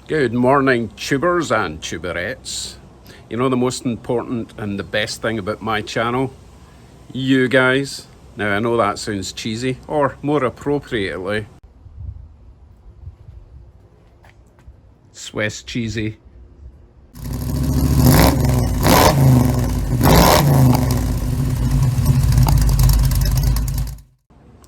Good morning, tubers and tuberettes. You know the most important and the best thing about my channel? You guys. Now I know that sounds cheesy, or more appropriately, Swiss cheesy.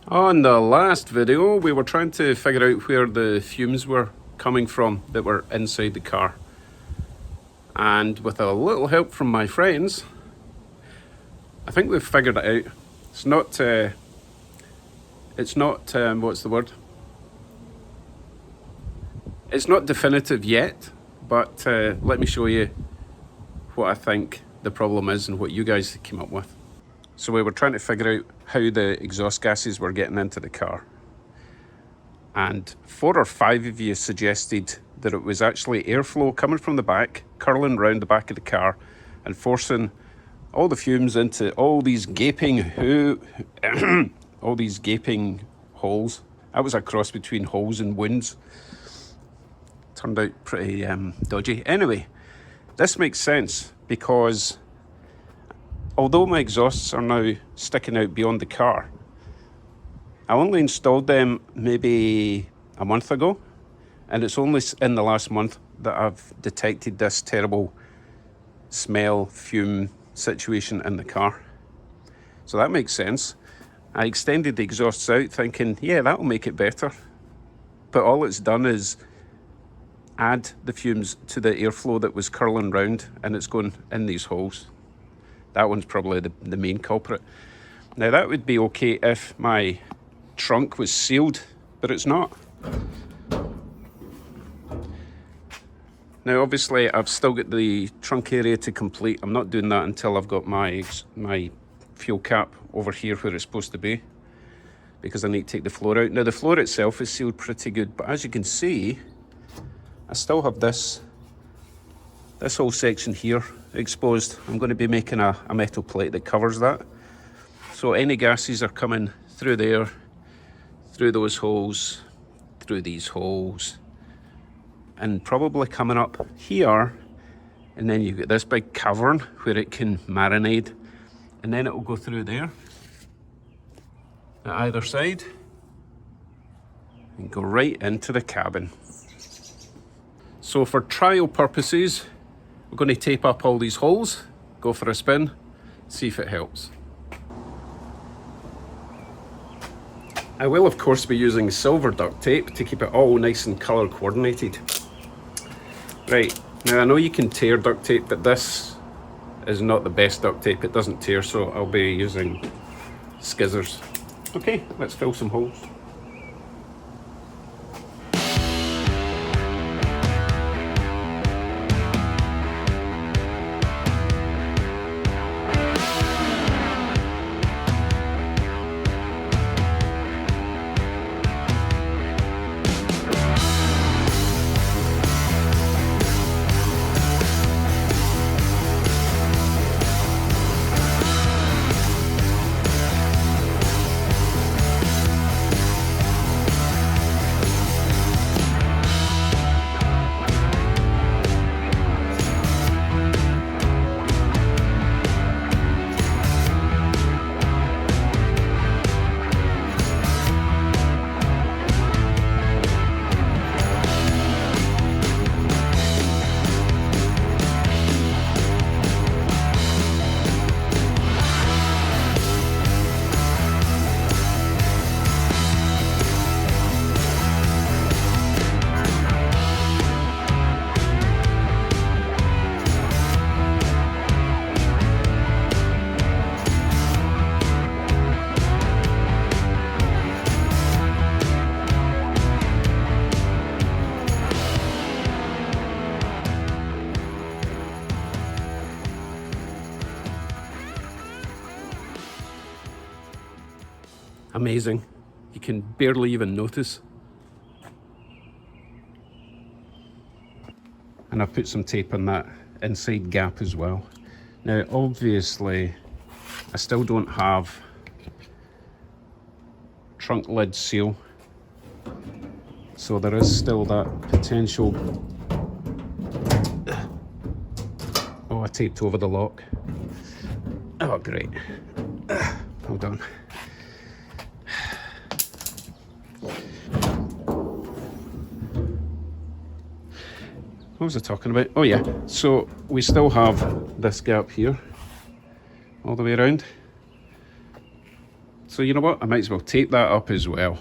On the last video, we were trying to figure out where the fumes were coming from that were inside the car. And with a little help from my friends, I think we've figured it out. It's not, what's the word? It's not definitive yet, but let me show you what I think the problem is and what you guys came up with. So we were trying to figure out how the exhaust gases were getting into the car. And 4 or 5 of you suggested that it was actually airflow coming from the back, curling round the back of the car and forcing all the fumes into all these gaping all these gaping holes. That was a cross between holes and wounds. Turned out pretty dodgy. Anyway, this makes sense because although my exhausts are now sticking out beyond the car, I only installed them maybe a month ago, and it's only in the last month that I've detected this terrible smell, fume situation in the car. So that makes sense. I extended the exhausts out thinking, yeah, that'll make it better. But all it's done is add the fumes to the airflow that was curling round, and it's going in these holes. That one's probably the main culprit. Now that would be okay if my trunk was sealed, but it's not. Now obviously I've still got the trunk area to complete. I'm not doing that until I've got my fuel cap over here where it's supposed to be, because I need to take the floor out. Now the floor itself is sealed pretty good, but as you can see, I still have this whole section here exposed. I'm going to be making a metal plate that covers that. So any gases are coming through there, through those holes, through these holes, and probably coming up here, and then you've got this big cavern where it can marinate, and then it will go through there at either side and go right into the cabin. So for trial purposes, we're going to tape up all these holes, go for a spin, see if it helps. I will of course be using silver duct tape to keep it all nice and colour coordinated. Right, now I know you can tear duct tape, but this is not the best duct tape. It doesn't tear, so I'll be using skizzers. Okay, let's fill some holes. Amazing. You can barely even notice. And I've put some tape on that inside gap as well. Now obviously I still don't have trunk lid seal, so there is still that potential Oh, I taped over the lock. Oh, great. Hold on. What was I talking about? Oh yeah, so we still have this gap here, all the way around. So you know what, I might as well tape that up as well.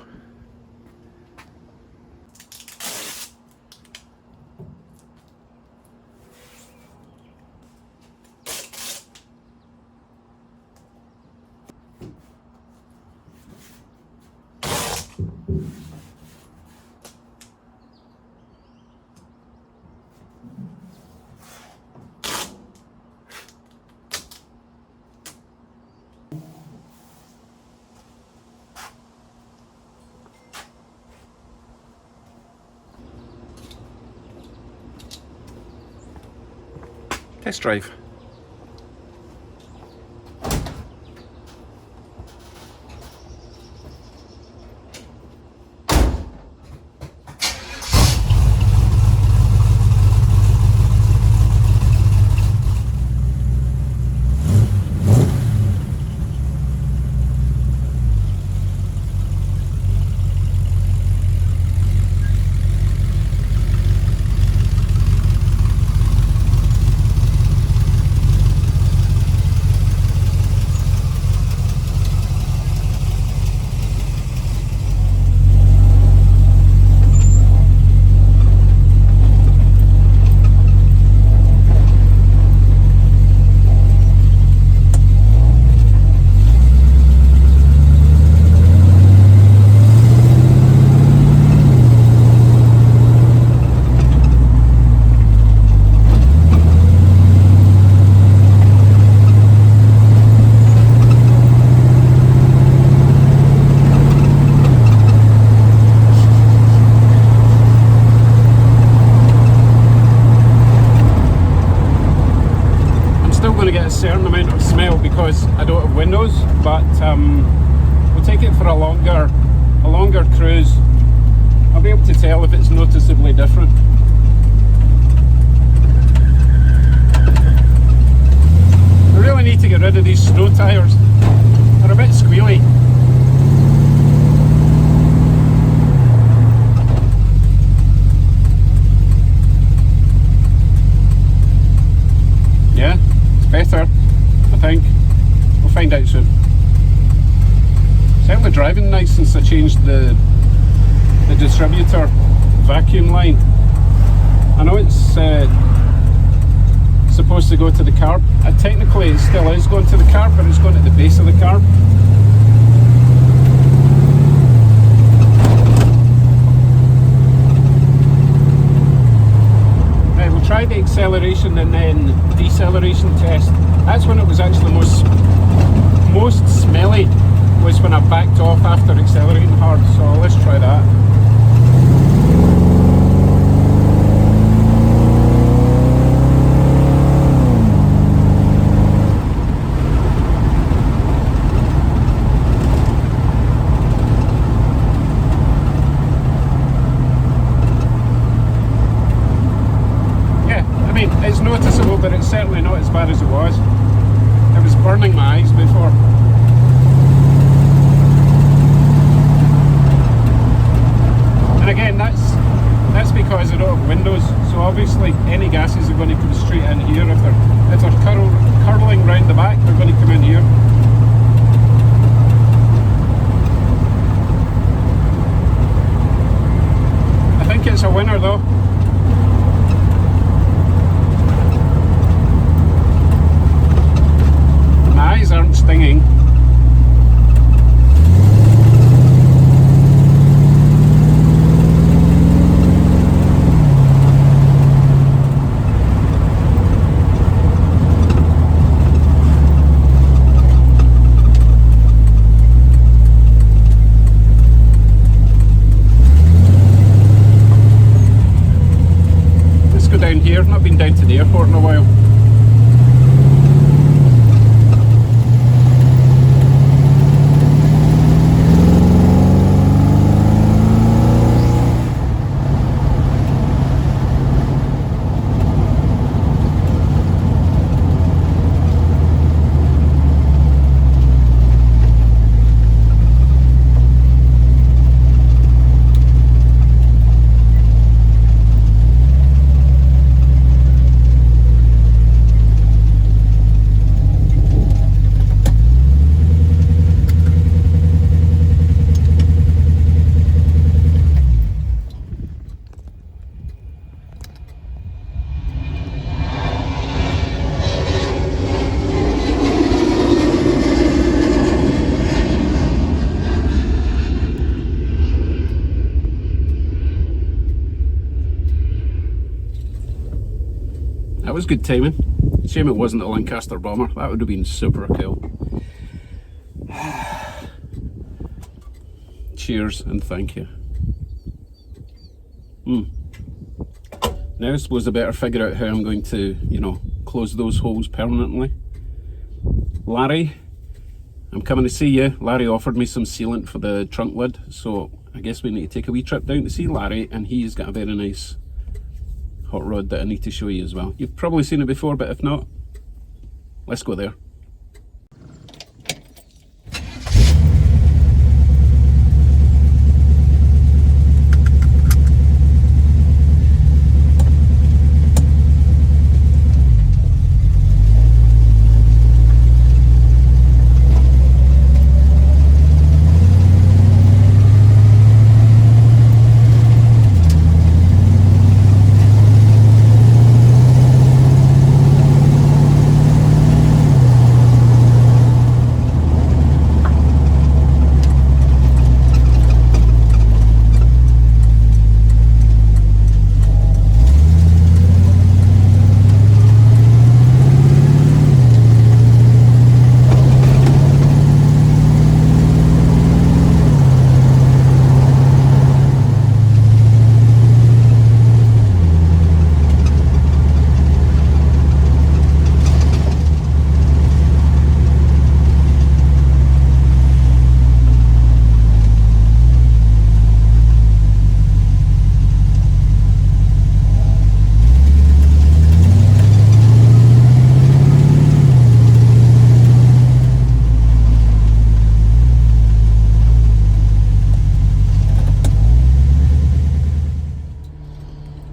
Test drive. A certain amount of smell because I don't have windows, but we'll take it for a longer cruise. I'll be able to tell if it's noticeably different. I really need to get rid of these snow tyres. They're a bit squealy. Yeah. Better, I think. We'll find out soon. Certainly driving nice since I changed the distributor vacuum line. I know it's supposed to go to the carb. Technically it still is going to the carb, but it's going to the base of the carb. Try the acceleration and then deceleration test. That's when it was actually most smelly, was when I backed off after accelerating hard. So let's try that. It's noticeable, but it's certainly not as bad as it was. It was burning my eyes before. And again, that's because I don't have windows, so obviously any gases are going to come straight in here. If they're curling round the back, they're going to come in here. I think it's a winner though. Eyes aren't stinging. Let's go down here. I've not been down to the airport in a while. That was good timing. Shame it wasn't a Lancaster bomber. That would have been super cool. Cheers and thank you. Now I suppose I better figure out how I'm going to, you know, close those holes permanently. Larry, I'm coming to see you. Larry offered me some sealant for the trunk lid, so I guess we need to take a wee trip down to see Larry, and he's got a very nice hot rod that I need to show you as well. You've probably seen it before, but if not, let's go there.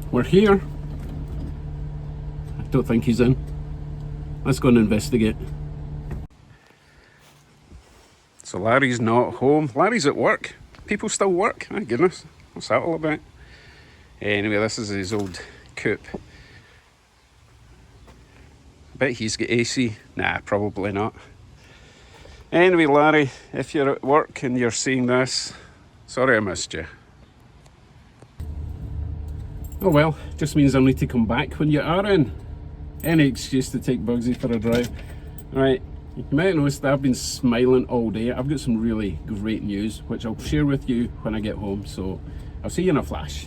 We're here. I don't think he's in. Let's go and investigate. So Larry's not home. Larry's at work. People still work. My goodness. What's that all about? Anyway, this is his old Coupe. I bet he's got AC. Nah, probably not. Anyway, Larry, if you're at work and you're seeing this, sorry I missed you. Oh well, just means I'll need to come back when you are in. Any excuse to take Bugsy for a drive. Right, you might have noticed that I've been smiling all day. I've got some really great news, which I'll share with you when I get home, so I'll see you in a flash.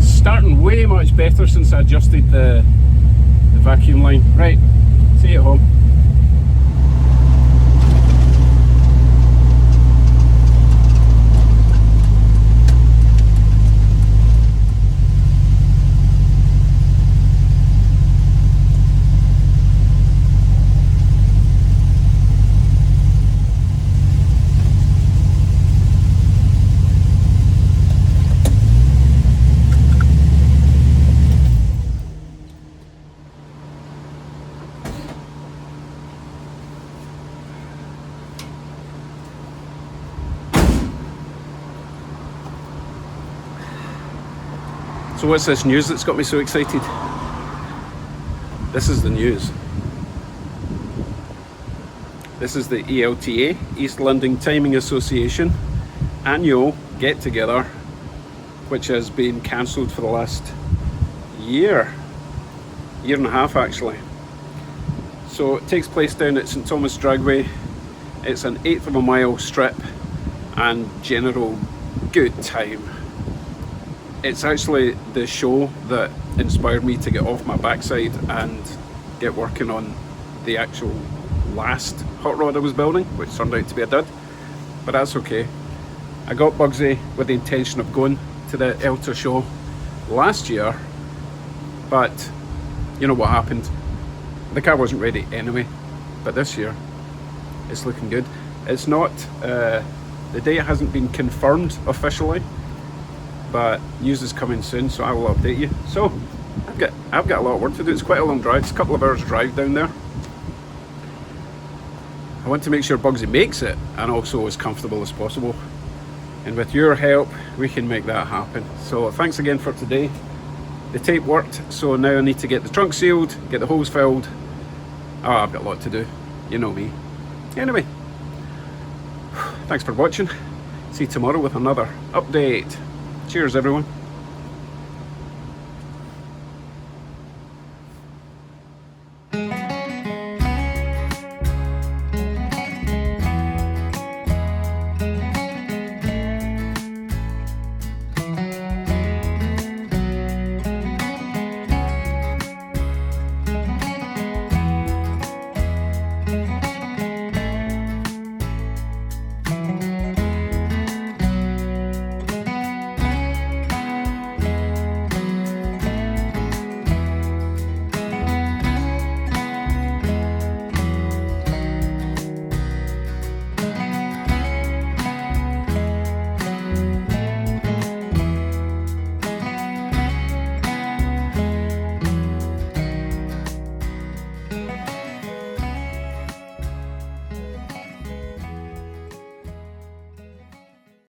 Starting way much better since I adjusted the vacuum line. Right, see you at home. So what's this news that's got me so excited? This is the news. This is the ELTA, East London Timing Association, annual get-together, which has been cancelled for the last year and a half actually. So it takes place down at St Thomas Dragway. It's an 1/8 of a mile strip and general good time. It's actually the show that inspired me to get off my backside and get working on the actual last hot rod I was building, which turned out to be a dud, but that's okay. I got Bugsy with the intention of going to the ELTA show last year, but you know what happened? The car wasn't ready anyway, but this year it's looking good. It's not, the date hasn't been confirmed officially, but news is coming soon, so I will update you. So I've got a lot of work to do. It's quite a long drive. It's a couple of hours drive down there. I want to make sure Bugsy makes it and also as comfortable as possible. And with your help, we can make that happen. So thanks again for today. The tape worked, so now I need to get the trunk sealed, get the holes filled. Oh, I've got a lot to do. You know me. Anyway, thanks for watching. See you tomorrow with another update. Cheers, everyone.